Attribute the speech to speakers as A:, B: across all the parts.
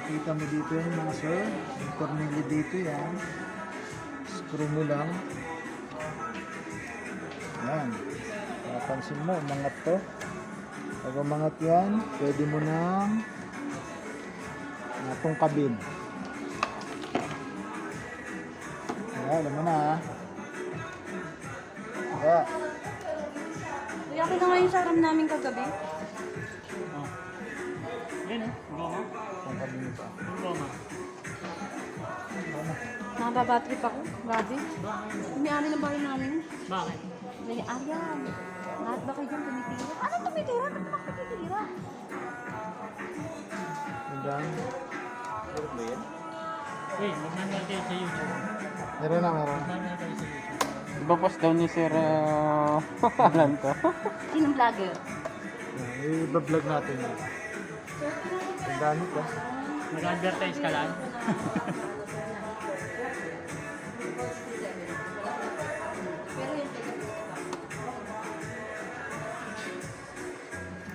A: Kita mo dito yung mga sir. Yung tornilyo dito yan. Screw mo lang. Yan. Napansin mo, umangat to. Pag umangat yan, pwede mo nang natungkabin. Ayan, alam mo na ha. Kaya,
B: Kuya, ako na nga yung saram namin kagabi.
C: Yan eh, goma.
A: tungkabin mo pa.
C: Goma.
B: Nababatrip ako. Grabe. Umiari ng bahay namin.
C: Bakit?
B: May Aryan. Lahat ba kayo dyan tumitira? Ano tumitira? Ba't naman tumitira?
A: Hanggang,
C: Wait, magmamail tayo sa YouTube.
A: meron na, meron.
C: Magmamail tayo sa YouTube.
D: Iba-post daw ni Sir Alan to.
B: Sinong vlogger?
A: I-vlog natin yun. Ang gamit ba?
C: Mag-advertise ka lang.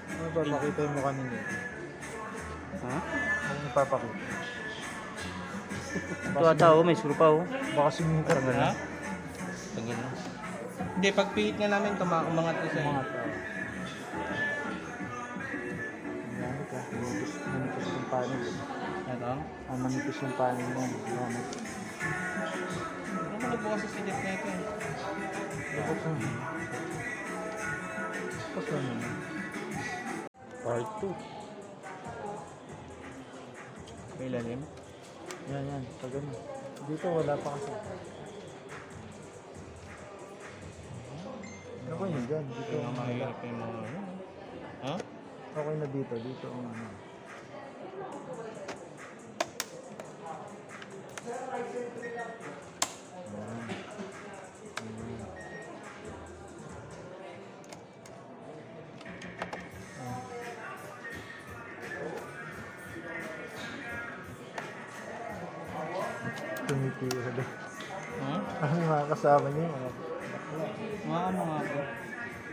A: Ano ba pakita yung mukha ninyo?
D: Ha?
A: Ano ipapakita?
D: Ito ata oh, may surupa oh.
A: Baka sumingkar na lang.
D: Tingin na.
E: Hindi, pag pihit nga namin, umangat ko sa
A: Mga tao. Ang gamit ha. Manipis yung panig.
E: Ito?
A: Manipis yung panig mo. Gamit.
E: Ano mo nagbukas sa silip na ito eh?
A: Buksan mo. Buksan mo.
D: Part 2.
E: May lalim.
A: Yan, yan. Pag ano. Dito wala pa kasi. Ano ba yun dyan? Dito
E: Kaya
A: ang wala.
E: mahirap yung mga ano. Ha?
A: Okay na dito. Dito ang ano. Yan. Yan. Tumitira doon.
E: Ha?
A: Ano yung mga kasama niyo? Mga bakla.
E: Mga ano nga po?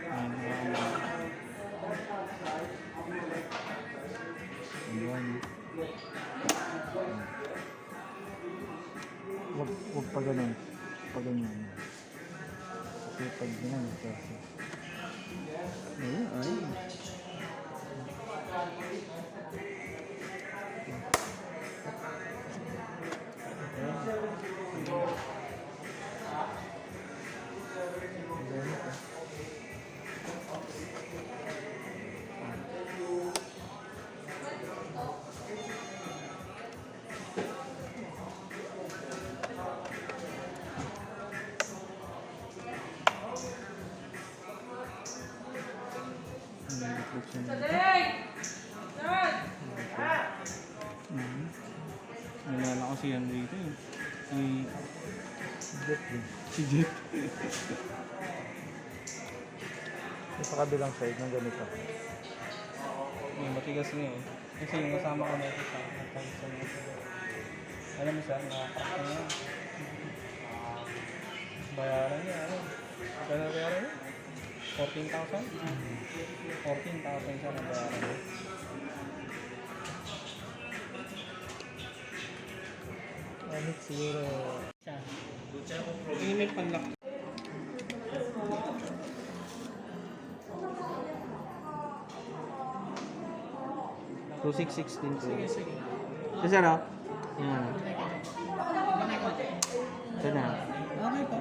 E: Ayan, mga ano.
A: Ayan. Wag pa ganun. Pa ganyan. Kasi pag ganun, kasi. Ayun, ayun. Ganun, ah.
E: Nalala ko si ano dito eh.
A: Jet din.
E: Si Jet.
A: Sa kabilang side ng ganito.
E: May matigas nga eh. Kasi yung kasama ko na ito sa alam mo siya, nakakak na yan. Bayaran niya, ano? Kaya bayaran niya? 14,000? 14,000 siya na bayaran niya.
A: Anit siguro.
E: Hindi may panlak.
D: So 616 to.
E: Sige, sige.
D: Ito sir oh. Yan. Ito na.
E: Okay pa.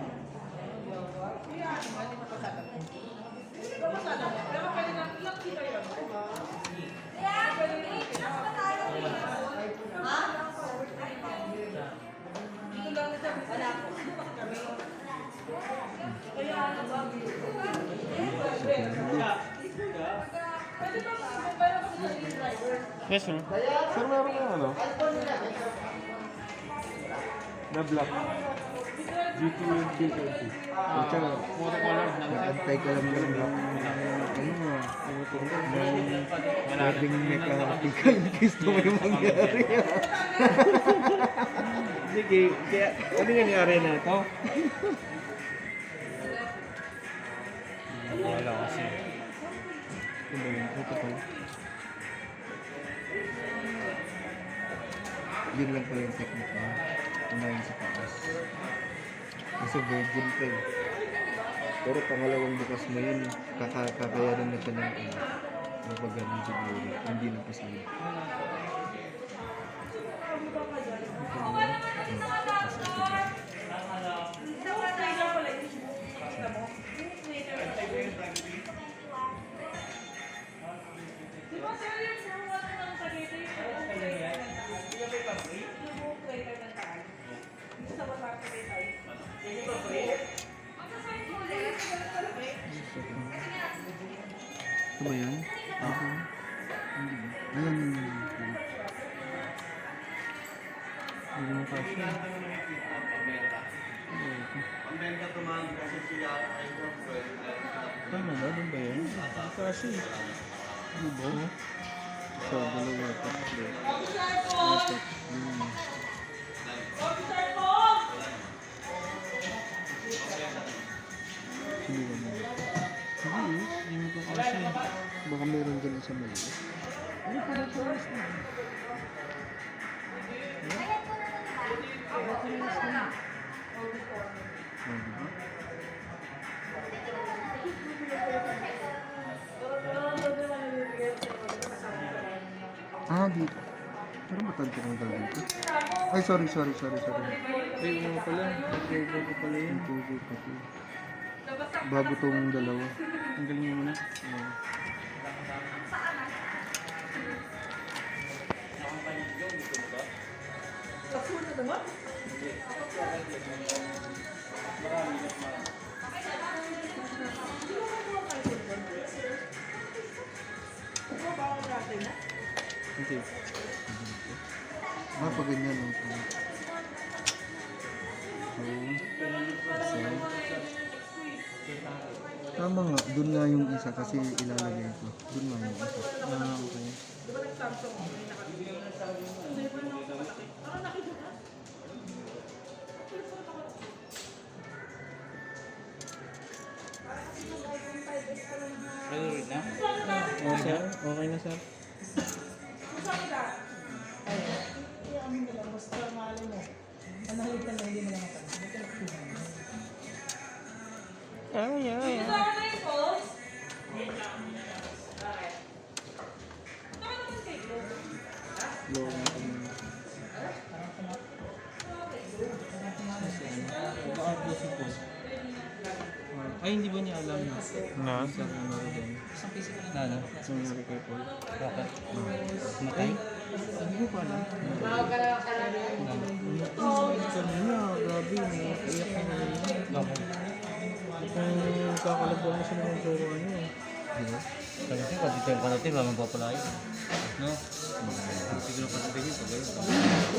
D: Yes sir. Sir meron ka ano? Na black. GT yung GT. Ito.
E: Puro color.
D: Nag-antay ka lang ng ano mo. Pwedeng may ka in case na may mangyari. Sige, kaya ano nangyari na ito?
E: Wala kasi.
D: Ito ba yun? Ito pa.
A: Yun lang pala yung technique niya. Kumain sa taas. Kasi virgin pa eh. Pero pangalawang bukas mo yun, kakayanin na siya ng ano. Mapagaling siguro. Hindi na kasi. Ito ba yan? Hindi. Ayan yun. Hindi mo kasi. Tama ba? Doon ba yan? Kasi. Hindi ba? Isa, dalawa, tatlo. Apat, lima. Hindi ba mo? Hindi mo pa kasi. Baka meron dyan sa mali. Ano pa na oras na? Ah, dito. Pero matanda ng dal dito. Ay, sorry.
E: Ay, ano pala? Nag-go pala yun.
A: Tugo pati. Bago tong dalawa.
E: Ang galing mo na.
A: Hindi. Ah, pag ganyan. Tama nga, dun nga yung isa kasi ilalagay ko. Dun nga yung isa.
E: Ah, okay. Oh, sir? Okay na, sir?
A: Low natin.
E: Ay, hindi ba niya alam na?
D: Na?
E: Sa ano rin?
C: Ano?
E: Sa nangyari kay Paul?
C: Bakit? Matay?
E: Hindi ko pa alam. Kanina, grabe. Iyak na na yun.
C: Bakit?
E: Kung kakalabuan na sila ng turuan niya.
C: Kasi kasi tayo pa natin, mamang papalayo. No? Siguro pa natin yun, pagay.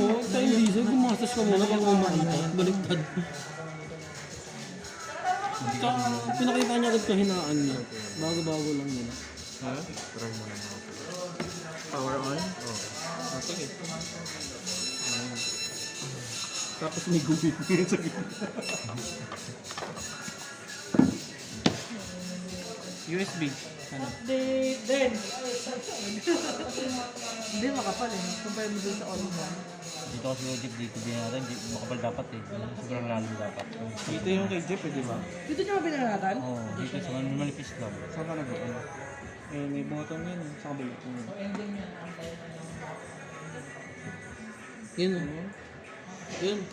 E: Oo, tayo diesel. Gumastos ka muna pag kumain ka. Baliktad. Pinakita niya agad kahinaan niya. Bago-bago lang yun.
A: Ha? Try mo na ako.
E: Power on?
A: Oo.
E: Oh, sige. Tapos may gumit ngayon sa gitna. USB. Ano?
F: Update din. Hindi makapal eh. Compare mo dun sa all-in-one.
C: Dito kasi yung jeep dito din natin, jeep makapal dapat eh. Sobrang lalim dapat.
E: Dito yung kay Jeff, di ba?
F: Dito niyo mabinanatan?
C: Oo, dito sa manipis lang.
E: Saan ka nag-ano? Eh, may button yun eh. Sa kabila. Yun o. Yun.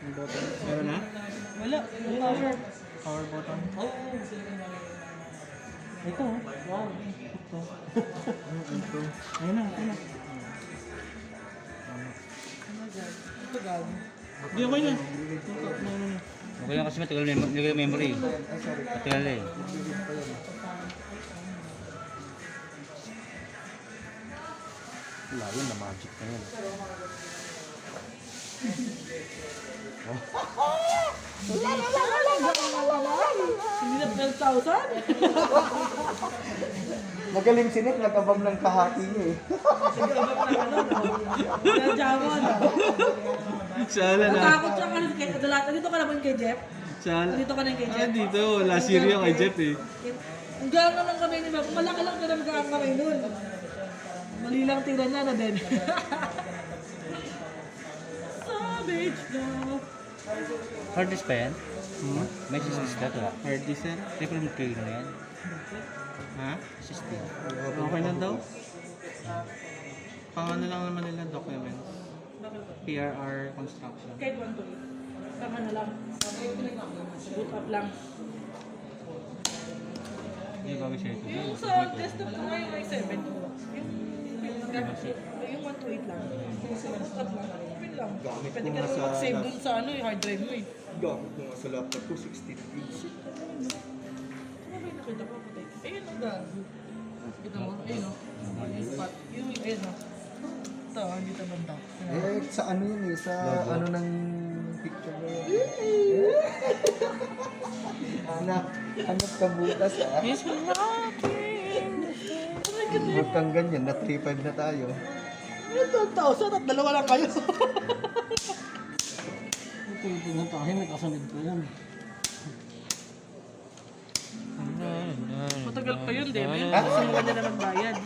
E: May button. Meron na?
F: Wala. Yung power.
E: Power button.
F: Ito. Wow. Ito.
E: Ito. Ayun na, ayun na.
F: Ito gago.
E: Hindi, okay na. Ano na.
C: Okay lang kasi matagal yung memory. Matagal eh.
A: Wala yun na magic na yan.
F: Hindi na 12,000?
A: Magaling sinik, natabang ng kahati niya eh.
F: Nandiyaman.
E: Sala na.
F: Natakot siya kasi kay Adalata. Dito ka naman kay Jeff.
E: Sala.
F: Dito ka na kay
E: Ah,
F: Jeff.
E: dito. Last year yung kay Jeff eh.
F: Ang gaan naman kami ni Ma'am. Malaki lang ka na mag-aang kami nun. Mali lang tira niya na din. Savage love.
C: Hard disk pa yan?
D: Hmm?
C: May systems ka ito.
D: Hard disk sir?
C: Triple K na yan.
D: Ha?
C: System.
D: Okay na daw? Pang ano lang naman nila documents. PRR construction.
F: Kahit 1 to 8. Tama na lang. Boot up lang.
C: Hindi ba siya ito?
F: Yung sa desktop ko ngayon ay 7. Yung 1 to 8 lang. Boot up lang. Open lang.
A: Gamit
F: Pwede
A: ko
F: ka
A: nga
F: naman
A: sa-
F: mag-save dun sa ano, yung hard drive mo eh.
A: Gamit ko nga sa laptop ko, 16 gigs.
F: Ano ba yung nakita ko? Puti. Ayun ang gago. Kita mo? Ayun o. Yung spot. Yung ayun o. Ito, hindi ito banda.
A: Eh, sa ano yun eh, sa ano ng picture mo yun. Anak, hanap ka butas ah. Huwag kang ganyan, na 3.5 na tayo.
F: Yung 12,000 at dalawa lang kayo.
D: Ito na tayo, may kasunod ko yan.
F: Matagal pa yun, Deme. Isang buwan na naman bayad.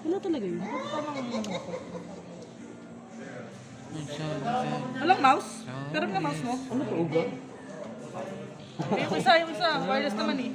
F: Wala talaga yun. Tama nga naman ako. Walang mouse? Pero nga mouse mo.
A: Ano to, uga?
F: Yung isa, wireless naman eh.